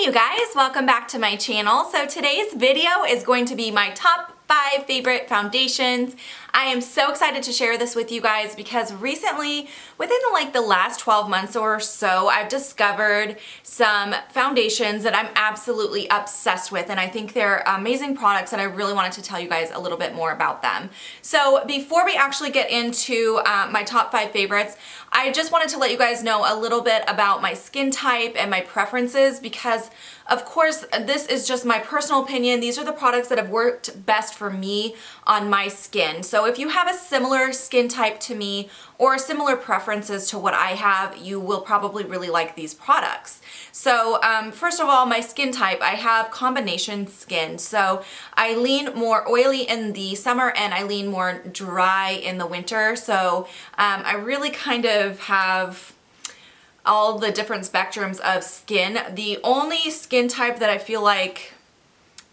you guys, welcome back to my channel. So today's video is going to be my top 5 favorite foundations. I am so excited to share this with you guys because recently, within like the last 12 months or so, I've discovered some foundations that I'm absolutely obsessed with, and I think they're amazing products, and I really wanted to tell you guys a little bit more about them. So before we actually get into my top 5 favorites, I just wanted to let you guys know a little bit about my skin type and my preferences because, of course, this is just my personal opinion. These are the products that have worked best for me on my skin. So if you have a similar skin type to me or similar preferences to what I have, you will probably really like these products. So first of all, my skin type, I have combination skin. So I lean more oily in the summer and I lean more dry in the winter. So I really kind of have all the different spectrums of skin. The only skin type that I feel like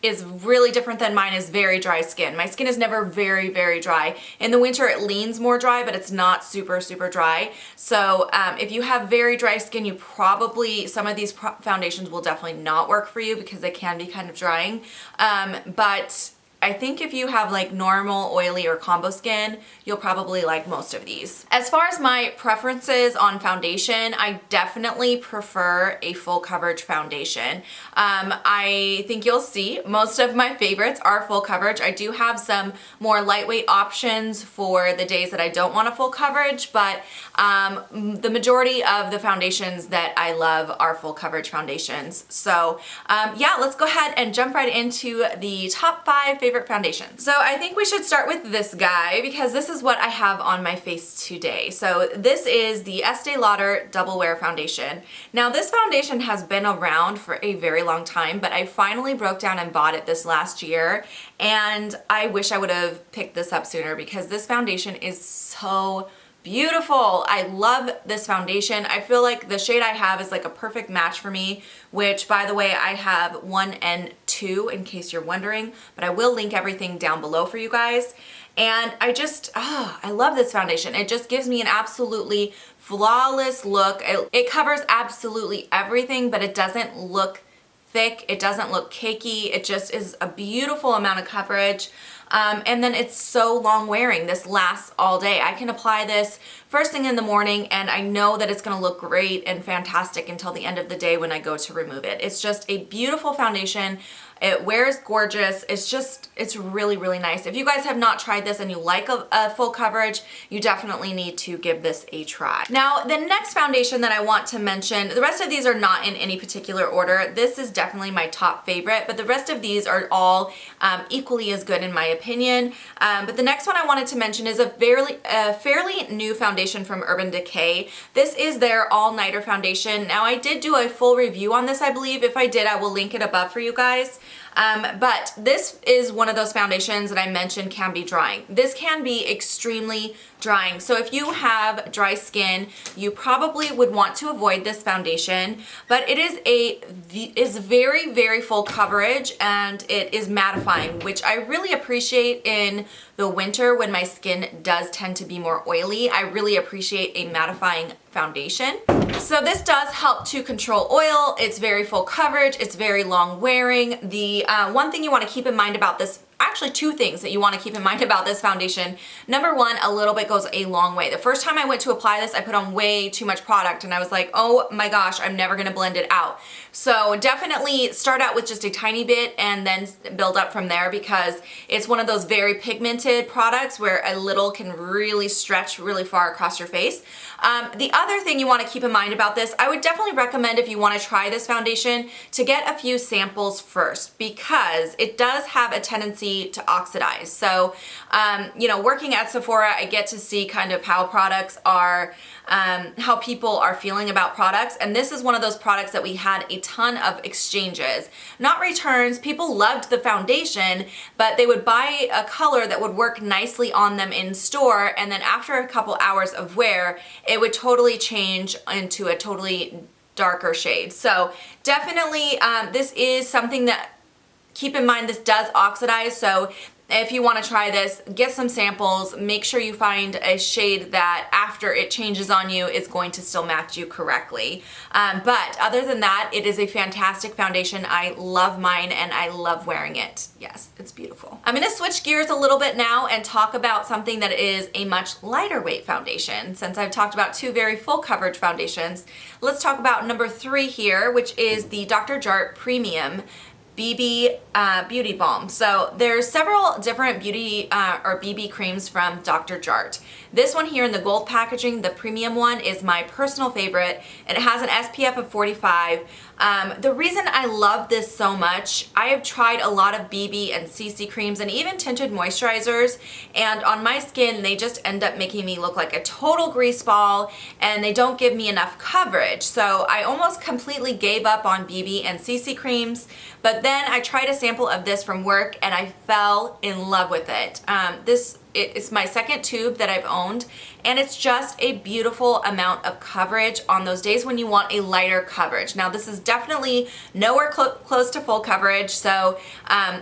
is really different than mine is very dry skin. My skin is never very, very dry. In the winter it leans more dry, but it's not super, super dry. So if you have very dry skin, you probably, some of these foundations will definitely not work for you because they can be kind of drying. But I think if you have like normal, oily, or combo skin, you'll probably like most of these. As far as my preferences on foundation, I definitely prefer a full coverage foundation. I think you'll see most of my favorites are full coverage. I do have some more lightweight options for the days that I don't want a full coverage, but the majority of the foundations that I love are full coverage foundations. So yeah, let's go ahead and jump right into the top 5 favorite foundations. So I think we should start with this guy because this is what I have on my face today. So this is the Estee Lauder Double Wear Foundation. Now this foundation has been around for a very long time, but I finally broke down and bought it this last year, and I wish I would have picked this up sooner because this foundation is so beautiful. I love this foundation. I feel like the shade I have is like a perfect match for me, which, by the way, I have 1 and 2 in case you're wondering, but I will link everything down below for you guys. And I just, I love this foundation. It just gives me an absolutely flawless look. It covers absolutely everything, but it doesn't look thick. It doesn't look cakey. It just is a beautiful amount of coverage. And then it's so long wearing. This lasts all day. I can apply this first thing in the morning and I know that it's gonna look great and fantastic until the end of the day when I go to remove it. It's just a beautiful foundation. It wears gorgeous. It's really, really nice. If you guys have not tried this and you like a full coverage, you definitely need to give this a try. Now, the next foundation that I want to mention, the rest of these are not in any particular order. This is definitely my top favorite, but the rest of these are all equally as good in my opinion. But the next one I wanted to mention is a fairly new foundation from Urban Decay. This is their all-nighter foundation. Now, I did do a full review on this, I believe. If I did, I will link it above for you guys. But this is one of those foundations that I mentioned can be drying. This can be extremely drying. So if you have dry skin, you probably would want to avoid this foundation, but it is very, very full coverage and it is mattifying, which I really appreciate in the winter when my skin does tend to be more oily. I really appreciate a mattifying foundation. So this does help to control oil. It's very full coverage. It's very long wearing. The one thing you want to keep in mind about this, actually 2 things that you want to keep in mind about this foundation. Number 1, a little bit goes a long way. The first time I went to apply this, I put on way too much product and I was like, oh my gosh, I'm never going to blend it out. So definitely start out with just a tiny bit and then build up from there because it's one of those very pigmented products where a little can really stretch really far across your face. The other thing you want to keep in mind about this, I would definitely recommend if you want to try this foundation to get a few samples first because it does have a tendency to oxidize. So, you know, working at Sephora, I get to see kind of how products are, how people are feeling about products. And this is one of those products that we had a ton of exchanges, not returns. People loved the foundation, but they would buy a color that would work nicely on them in store. And then after a couple hours of wear, it would totally change into a totally darker shade. So definitely, this is something that, keep in mind, this does oxidize, so if you want to try this, get some samples, make sure you find a shade that after it changes on you is going to still match you correctly. But other than that, it is a fantastic foundation. I love mine and I love wearing it. Yes, it's beautiful. I'm going to switch gears a little bit now and talk about something that is a much lighter weight foundation. Since I've talked about two very full coverage foundations, let's talk about number 3 here, which is the Dr. Jart Premium BB Beauty Balm. So there's several different beauty or BB creams from Dr. Jart. This one here in the gold packaging, the premium one, is my personal favorite, and it has an SPF of 45. The reason I love this so much, I have tried a lot of BB and CC creams and even tinted moisturizers, and on my skin they just end up making me look like a total grease ball, and they don't give me enough coverage. So I almost completely gave up on BB and CC creams, but then I tried a sample of this from work and I fell in love with it. It's my second tube that I've owned, and it's just a beautiful amount of coverage on those days when you want a lighter coverage. Now this is definitely nowhere close to full coverage, so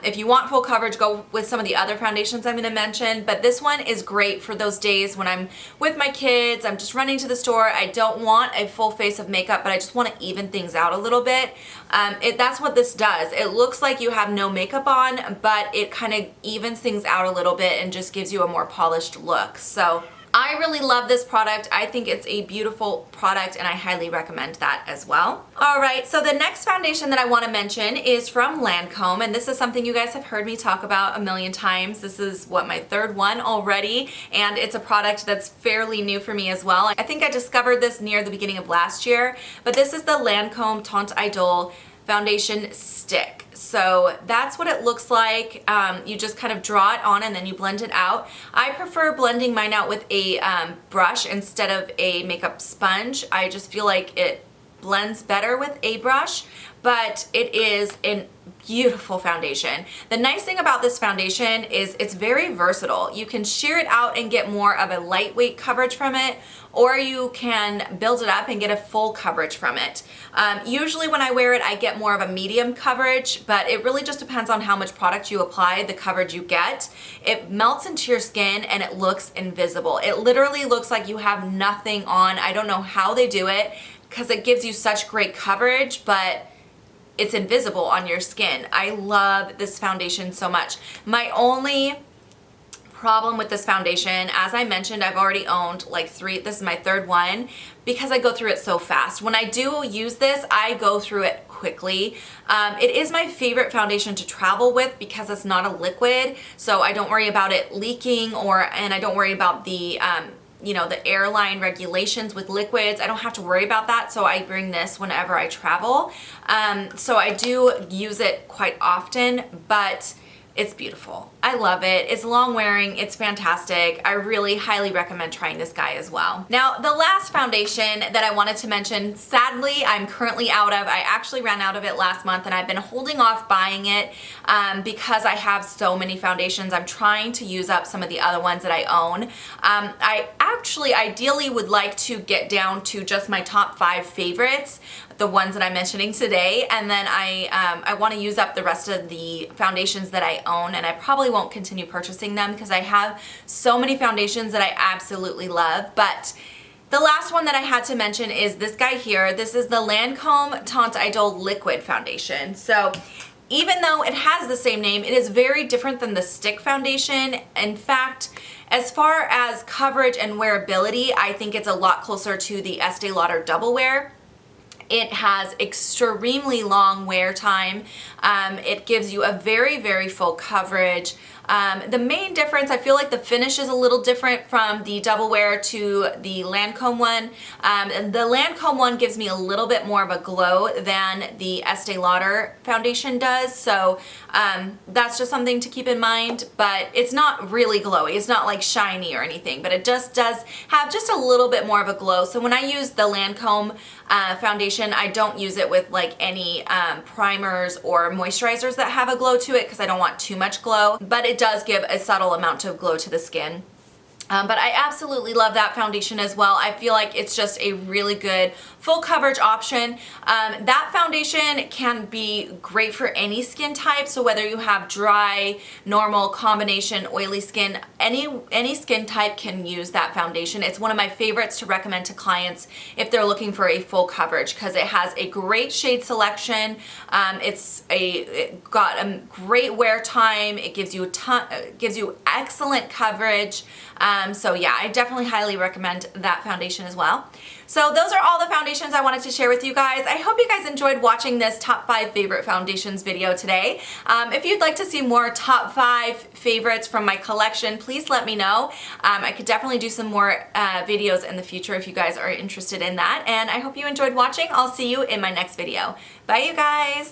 if you want full coverage, go with some of the other foundations I'm going to mention, but this one is great for those days when I'm with my kids, I'm just running to the store, I don't want a full face of makeup, but I just want to even things out a little bit. That's what this does. It looks like you have no makeup on, but it kind of evens things out a little bit and just gives you a more polished look. So I really love this product. I think it's a beautiful product and I highly recommend that as well. Alright, so the next foundation that I want to mention is from Lancome, and this is something you guys have heard me talk about a million times. This is my 3rd one already, and it's a product that's fairly new for me as well. I think I discovered this near the beginning of last year, but this is the Lancome Teint Idole foundation stick. So that's what it looks like. You just kind of draw it on and then you blend it out. I prefer blending mine out with a brush instead of a makeup sponge. I just feel like it blends better with a brush, but it is a beautiful foundation. The nice thing about this foundation is it's very versatile. You can sheer it out and get more of a lightweight coverage from it, or you can build it up and get a full coverage from it. Usually when I wear it, I get more of a medium coverage, but it really just depends on how much product you apply, the coverage you get. It melts into your skin and it looks invisible. It literally looks like you have nothing on. I don't know how they do it because it gives you such great coverage, but it's invisible on your skin. I love this foundation so much. My only problem with this foundation, as I mentioned, I've already owned like 3, this is my 3rd one, because I go through it so fast. When I do use this, I go through it quickly. It is my favorite foundation to travel with because it's not a liquid, so I don't worry about it leaking, and I don't worry about the the airline regulations with liquids. I don't have to worry about that, so I bring this whenever I travel. So I do use it quite often, but it's beautiful. I love it. It's long wearing. It's fantastic. I really highly recommend trying this guy as well. Now, the last foundation that I wanted to mention, sadly, I'm currently out of. I actually ran out of it last month and I've been holding off buying it because I have so many foundations. I'm trying to use up some of the other ones that I own. I actually ideally would like to get down to just my top 5 favorites, the ones that I'm mentioning today, and then I want to use up the rest of the foundations that I own, and I probably won't continue purchasing them because I have so many foundations that I absolutely love. But the last one that I had to mention is this guy here. This is the Lancome Teint Idole Liquid Foundation. So even though it has the same name, it is very different than the stick foundation. In fact, as far as coverage and wearability, I think it's a lot closer to the Estee Lauder Double Wear. It has extremely long wear time. It gives you a very, very full coverage. The main difference, I feel like the finish is a little different from the Double Wear to the Lancome one. The Lancome one gives me a little bit more of a glow than the Estee Lauder foundation does, so that's just something to keep in mind, but it's not really glowy. It's not like shiny or anything, but it just does have just a little bit more of a glow. So when I use the Lancome foundation, I don't use it with like any primers or moisturizers that have a glow to it because I don't want too much glow, but it does give a subtle amount of glow to the skin. But I absolutely love that foundation as well. I feel like it's just a really good full coverage option. That foundation can be great for any skin type. So whether you have dry, normal, combination, oily skin, any skin type can use that foundation. It's one of my favorites to recommend to clients if they're looking for a full coverage because it has a great shade selection. It got a great wear time. It gives you excellent coverage. So yeah, I definitely highly recommend that foundation as well. So those are all the foundations I wanted to share with you guys. I hope you guys enjoyed watching this top 5 favorite foundations video today. If you'd like to see more top 5 favorites from my collection, please let me know. I could definitely do some more videos in the future if you guys are interested in that. And I hope you enjoyed watching. I'll see you in my next video. Bye, you guys.